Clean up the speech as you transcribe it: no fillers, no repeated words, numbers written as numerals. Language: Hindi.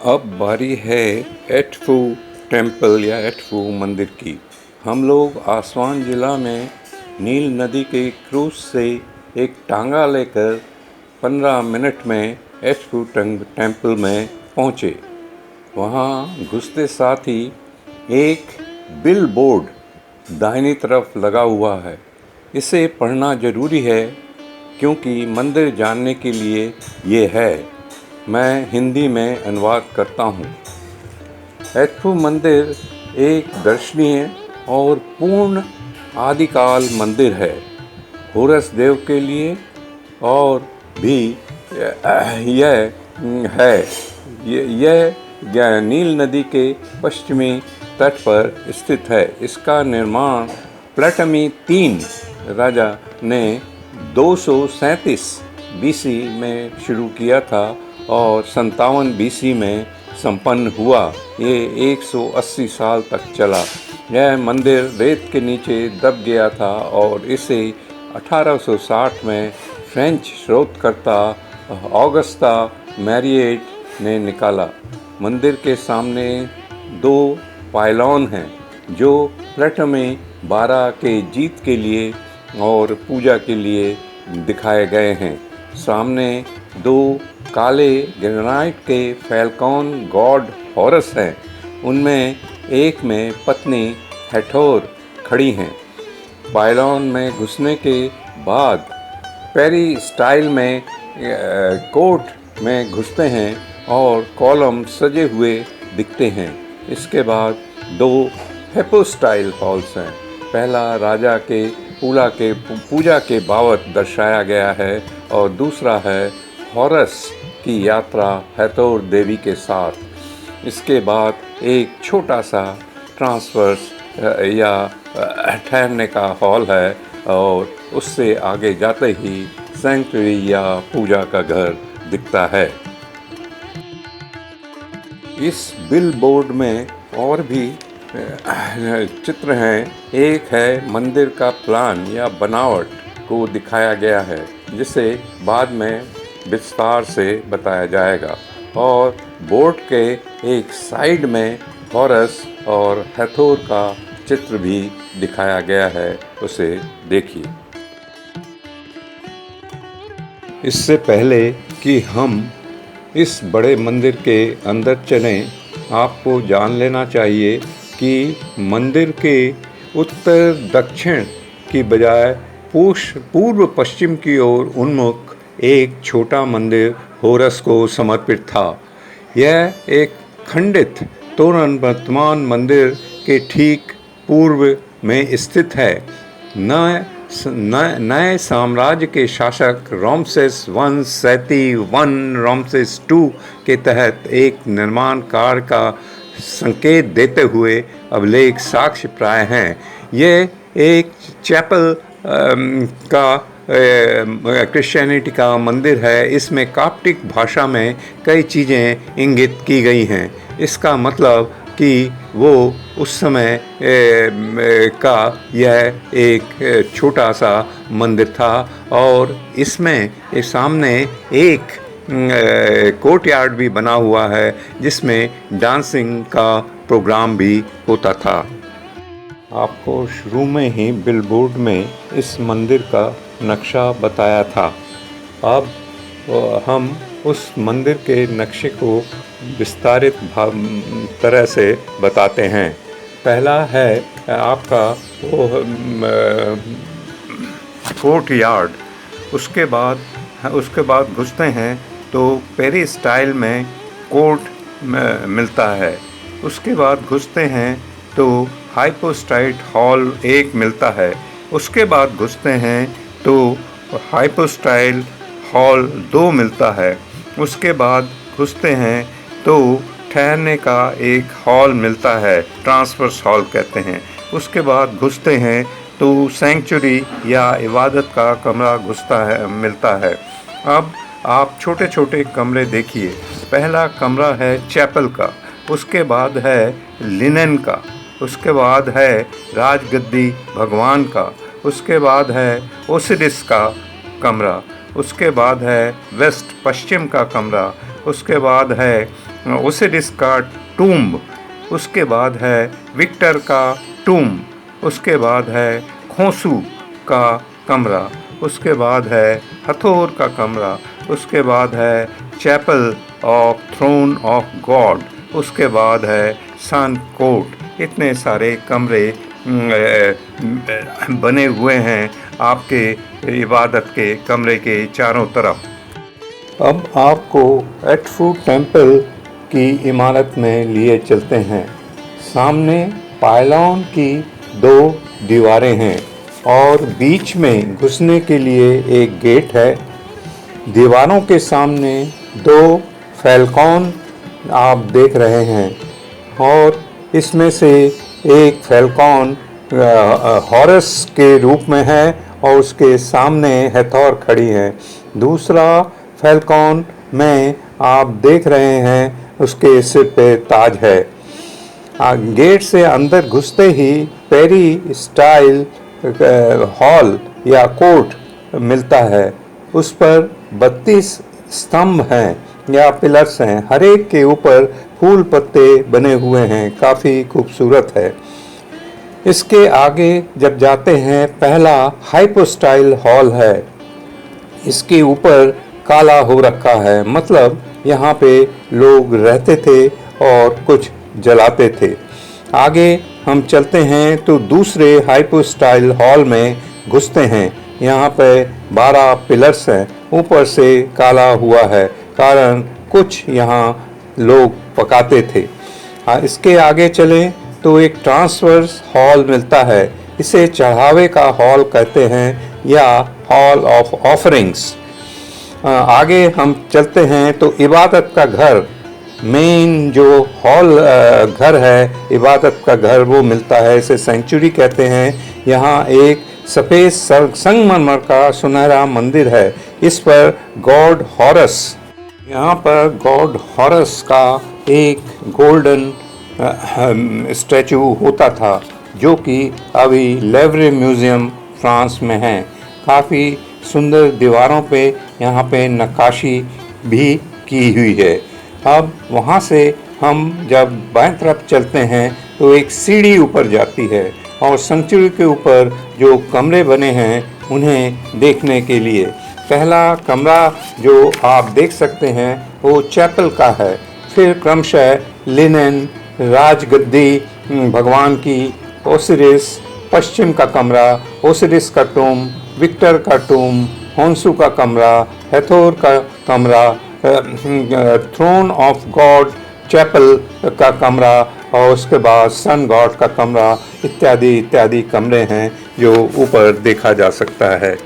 अब बारी है एटफू टेम्पल या एटफू मंदिर की। हम लोग आसवान ज़िला में नील नदी के क्रूज से एक टांगा लेकर 15 मिनट में एटफू टेम्पल में पहुँचे। वहाँ घुसते साथ ही एक बिल बोर्ड दाहिनी तरफ लगा हुआ है। इसे पढ़ना ज़रूरी है क्योंकि मंदिर जानने के लिए ये है। मैं हिंदी में अनुवाद करता हूँ। एटफू मंदिर एक दर्शनीय और पूर्ण आदिकाल मंदिर है। होरस देव के लिए और भी यह है। यह नील नदी के पश्चिमी तट पर स्थित है। इसका निर्माण प्टलेमी III राजा ने 237 BC में शुरू किया था और 57 BC में संपन्न हुआ। ये 180 साल तक चला। यह मंदिर रेत के नीचे दब गया था और इसे 1860 में फ्रेंच शोधकर्ता ऑगस्टा मैरिएट ने निकाला। मंदिर के सामने 2 पायलॉन हैं जो प्टलेमी 12 के जीत के लिए और पूजा के लिए दिखाए गए हैं। सामने 2 काले ग्रेनाइट के फैल्कॉन गॉड हॉरस हैं। उनमें एक में पत्नी हैथोर खड़ी हैं। पायलॉन में घुसने के बाद पेरी स्टाइल में कोर्ट में घुसते हैं और कॉलम सजे हुए दिखते हैं। इसके बाद 2 हेपो स्टाइल हॉल्स हैं। पहला राजा के पूजा के बाबत दर्शाया गया है और दूसरा है हॉरस की यात्रा हैथोर देवी के साथ। इसके बाद एक छोटा सा ट्रांसवर्स या ठहरने का हॉल है और उससे आगे जाते ही सैंक्चुरी या पूजा का घर दिखता है। इस बिल बोर्ड में और भी चित्र हैं। एक है मंदिर का प्लान या बनावट को दिखाया गया है जिसे बाद में विस्तार से बताया जाएगा। और बोर्ड के एक साइड में हॉरस और हैथोर का चित्र भी दिखाया गया है, उसे देखिए। इससे पहले कि हम इस बड़े मंदिर के अंदर चलें, आपको जान लेना चाहिए कि मंदिर के उत्तर दक्षिण की बजाय पूर्व पश्चिम की ओर उन्मुख एक छोटा मंदिर होरस को समर्पित था। यह एक खंडित तोरण वर्तमान मंदिर के ठीक पूर्व में स्थित है। नए साम्राज्य के शासक रामसेस I सेती I रामसेस II के तहत एक निर्माण कार्य का संकेत देते हुए अभिलेख साक्ष्य प्राय हैं। ये एक चैपल का क्रिश्चियनिटी का मंदिर है। इसमें काप्टिक भाषा में कई चीज़ें इंगित की गई हैं। इसका मतलब कि वो उस समय का यह एक छोटा सा मंदिर था और इसमें सामने एक कोर्टयार्ड भी बना हुआ है जिसमें डांसिंग का प्रोग्राम भी होता था। आपको शुरू में ही बिलबोर्ड में इस मंदिर का नक्शा बताया था। अब हम उस मंदिर के नक्शे को विस्तारित तरह से बताते हैं। पहला है आपका कोर्टयार्ड। उसके बाद घुसते हैं तो पेरी स्टाइल में कोर्ट मिलता है। उसके बाद घुसते हैं तो हाइपोस्टाइट हॉल 1 मिलता है। उसके बाद घुसते हैं तो हाइपोस्टाइल हॉल 2 मिलता है। उसके बाद घुसते हैं तो ठहरने का एक हॉल मिलता है, ट्रांसवर्स हॉल कहते हैं। उसके बाद घुसते हैं तो सैंक्चुरी या इबादत का कमरा मिलता है। अब आप छोटे छोटे कमरे देखिए। पहला कमरा है चैपल का, उसके बाद है लिनन का, उसके बाद है राजगद्दी भगवान का, उसके बाद है ओसिरिस का कमरा, उसके बाद है वेस्ट पश्चिम का कमरा, उसके बाद है ओसिरिस का टूम्ब, उसके बाद है विक्टर का टूम्ब, उसके बाद है खोसू का कमरा, उसके बाद है हथोर का कमरा, उसके बाद है chapel of throne of god, उसके बाद है सन कोर्ट। इतने सारे कमरे बने हुए हैं आपके इबादत के कमरे के चारों तरफ। अब आपको एडफू टेम्पल की इमारत में लिए चलते हैं। सामने पायलॉन की 2 दीवारें हैं और बीच में घुसने के लिए एक गेट है। दीवारों के सामने 2 फैल्कॉन आप देख रहे हैं और इसमें से एक फैल्कॉन हॉरस के रूप में है और उसके सामने हैथोर खड़ी है। दूसरा फैल्कॉन में आप देख रहे हैं उसके सिर पे ताज है। गेट से अंदर घुसते ही पेरी स्टाइल हॉल या कोर्ट मिलता है। उस पर 32 स्तंभ हैं या पिलर्स हैं, हर एक के ऊपर फूल पत्ते बने हुए हैं, काफ़ी खूबसूरत है। इसके आगे जब जाते हैं पहला हाइपोस्टाइल हॉल है। इसके ऊपर काला हो रखा है, मतलब यहाँ पे लोग रहते थे और कुछ जलाते थे। आगे हम चलते हैं तो दूसरे हाइपोस्टाइल हॉल में घुसते हैं। यहाँ पे 12 पिलर्स हैं, ऊपर से काला हुआ है, कारण कुछ यहाँ लोग पकाते थे। इसके आगे चलें तो एक ट्रांसवर्स हॉल मिलता है। इसे चढ़ावे का हॉल कहते हैं या हॉल ऑफ ऑफरिंग्स। आगे हम चलते हैं तो इबादत का घर, मेन जो हॉल घर है, इबादत का घर वो मिलता है। इसे सेंचुरी कहते हैं। यहाँ एक सफ़ेद संगमरमर का सुनहरा मंदिर है। इस पर गॉड हॉरस, यहाँ पर गॉड हॉरस का एक गोल्डन स्टैचू होता था, जो कि अभी लेवरे म्यूज़ियम फ्रांस में है। काफ़ी सुंदर दीवारों पे यहाँ पे नक्काशी भी की हुई है। अब वहाँ से हम जब बाएं तरफ चलते हैं तो एक सीढ़ी ऊपर जाती है और सेंचुरी के ऊपर जो कमरे बने हैं उन्हें देखने के लिए। पहला कमरा जो आप देख सकते हैं वो चैपल का है। फिर क्रमशः लिनन, राजगद्दी, भगवान की, ओसिरिस, पश्चिम का कमरा, ओसिरिस का टूम, विक्टर का टूम, होन्सू का कमरा, हैथोर का कमरा, थ्रोन ऑफ गॉड चैपल का कमरा और उसके बाद सन गॉड का कमरा इत्यादि इत्यादि कमरे हैं जो ऊपर देखा जा सकता है।